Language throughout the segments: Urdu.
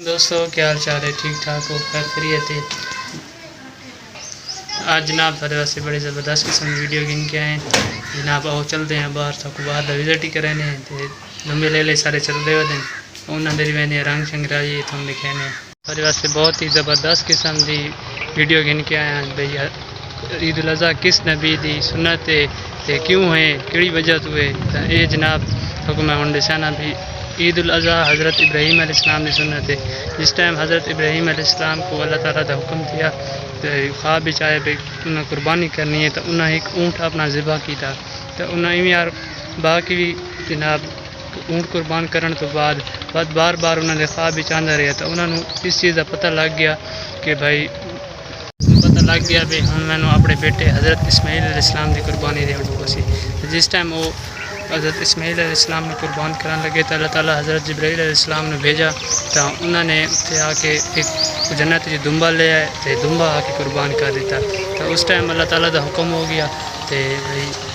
دوستو کیا حال چال ہے؟ ٹھیک ٹھاک ہو؟ خیر خیریت ہے؟ آج جناب تھوڑے واسطے بڑے زبردست قسم کی ویڈیو گن کے آئے جناب آؤ چلتے ہیں باہر تک باہر کا وزٹ ہی کرنے لمبے لے لے سارے چلتے ہوتے ہیں انہوں نے وہنے رنگ شنگ رائی تھم دکھانے تھوڑے واسطے بہت ہی زبردست قسم کی ویڈیو گن کے آیا بھئی عید الاضحیٰ کس نبی دی سنت ہے کیوں ہے کیڑی وجہ تو ہے یہ جناب حکم ہوں دسانا بھی عید الاضحیٰ حضرت ابراہیم علیہ السلام کی سنت ہے. جس ٹائم حضرت ابراہیم علیہ السلام کو اللہ تعالیٰ کا حکم دیا تو خواب آئے بھائی انہیں قربانی کرنی ہے تو انہیں ایک اونٹ اپنا ذبح کیا تو انہیں یار باقی بھی جناب اونٹ قربان کرنے تو بعد بار بار انہوں نے خواب آتا رہا تو انہوں نے اس چیز کا پتہ لگ گیا کہ بھائی ہوں میں اپنے بیٹے حضرت اسماعیل علیہ السلام کی قربانی دین کو سی. جس ٹائم وہ حضرت اسماعیل علیہ السلام نے قربان کرنے لگے تو اللہ تعالیٰ حضرت جبرائیل علیہ السلام نے بھیجا تو انہوں نے اتنے آ کے ایک جنت کی دمبا لے آئے تو دمبا آ کے قربان کر دیتا تو اس ٹائم اللہ تعالیٰ کا حکم ہو گیا تو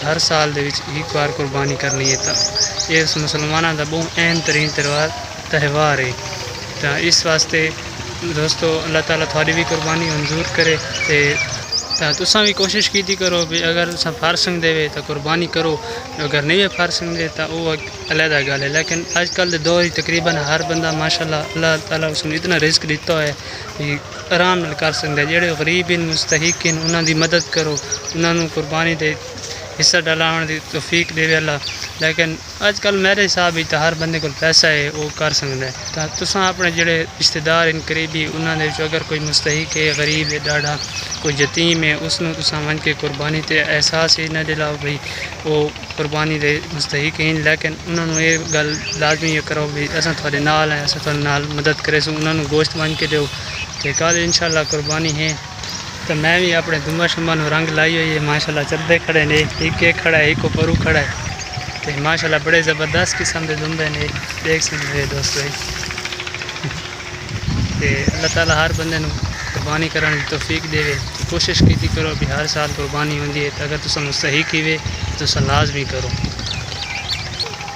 ہر سال ایک بار قربانی کرنی ہے تو یہ مسلمانوں کا بہت اہم ترین تہوار ہے. تو اس واسطے دوستو اللہ تعالیٰ تھوڑی بھی قربانی منظور کرے تساں بھی کوشش کی کرو بھی اگر فارسنگ دے تو قربانی کرو اگر نہیں فارسنگ دے تو وہ علیحدہ گل ہے. لیکن اج کل کے دور تقریباً ہر بندہ ماشاءاللہ اللہ تعالیٰ اس نے اتنا رزق دیتا ہے کہ آرام نال کر سکتا ہے. جڑے غریب ہیں مستحق ہیں انہوں دی مدد کرو انہوں قربانی دے حصہ ڈلاؤ دی توفیق دے اللہ. لیکن اج کل میرے حساب تو ہر بندے کو پیسہ ہے وہ کر سکتا ہے. تو تساں اپنے جڑے رشتہ دار ان قریبی انہوں نے اگر کوئی مستحق ہے غریب ہے ڈاڑا کوئی یتیم ہے اس نے تساں من کے قربانی تے احساس ہی نہ دلاؤ بھائی وہ قربانی دے مستحق ہیں. لیکن انہوں نے یہ گل لازمی کرو بھی اصل تھوڑے نال ہیں اصل تھوڑے نال مدد کرے سو انہوں نے گوشت من کے دو تو کل انشاءاللہ قربانی ہے. تو میں بھی اپنے دمبا شمبا رنگ لائی ہوئی ہے ماشاءاللہ چلتے کھڑے نے ایک کھڑا ہے ایک پرو کھڑا ہے تو ماشاءاللہ بڑے زبردست قسم کے دمبے نے دیکھ سکتے دوستو. اللہ تعالیٰ ہر بندے قربانی کرنے کی توفیق دے کوشش کی کرو بھی ہر سال قربانی ہوتی ہے تو اگر تم مستحق ہی وے تو لازمی کرو.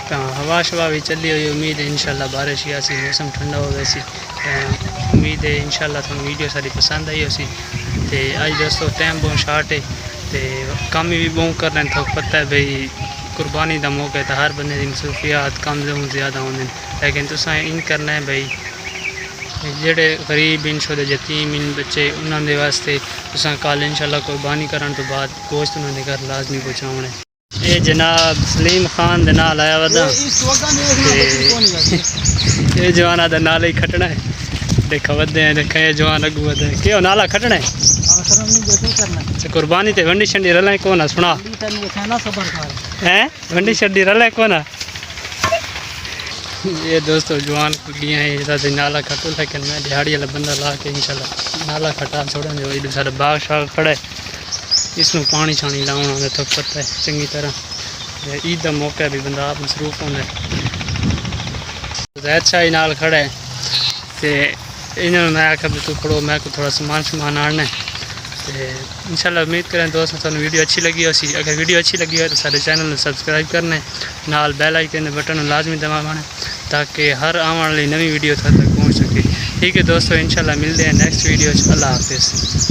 تو ہوا شوا بھی چلی ہوئی امید ہے انشاءاللہ بارش ہی آسی موسم ٹھنڈا ہو گیا سی امید ہے انشاءاللہ تمہیں ویڈیو ساری پسند آئی ہو سی. تو اج دوستو ٹائم بہت شارٹ ہے تو کام بھی بہت کرنے تو پتہ ہے بھائی قربانی کا موقع ہے تو ہر بندے کی مصروفیات کم زیادہ ہوتے ہیں. لیکن تساں ان کرنا ہے بھائی جڑے غریب ان شو دے یتیم ان بچے انہوں دے واسطے تساں کل انشاءاللہ قربانی کرن تو بعد گوشت انہوں نے گھر لازمی پہنچاؤنا ہے. یہ جناب سلیم خان دے نال آیا ودا یہ جوانا دے نال ہی کھٹنا ہے دیکھا ودے ہیں دیکھا یہ جوان اگو ودے کیوں نالا کھٹنا ہے قربانی تے ونڈی شنڈی رلائیں کون سنا ہیں ونڈی شنڈی رلائیں کون یہ دوستو جوان گیا ہیں یہ نالا کھٹو لیکن میں دیہڑی والا بندہ لا کے انشاءاللہ نالا کھٹا چھوڑا جو یہ سارا باغ شاغ کھڑا ہے اس میں پانی شانی لاؤنا ہوتا تو پتہ ہے چنگی طرح عید کا موقع بھی بندہ آپ مصروف ہونا ہے. زید شاہی نال کھڑا ہے تو انہوں نے میں آخیا بھی تو کھڑو میں کو تھوڑا سامان آنا ہے تو انشاءاللہ امید کریں دوستوں تمہیں ویڈیو اچھی لگی ہو سی. اگر ویڈیو اچھی لگی ہو تو سارے چینل کو سبسکرائب کرنا ہے نال بیل آئیکن بٹن لازمی دبانا ہے تاکہ ہر آنے والی نئی ویڈیو تک پہنچ سکے. ٹھیک ہے دوستو انشاءاللہ ملتے ہیں نیکسٹ ویڈیو. اللہ حافظ.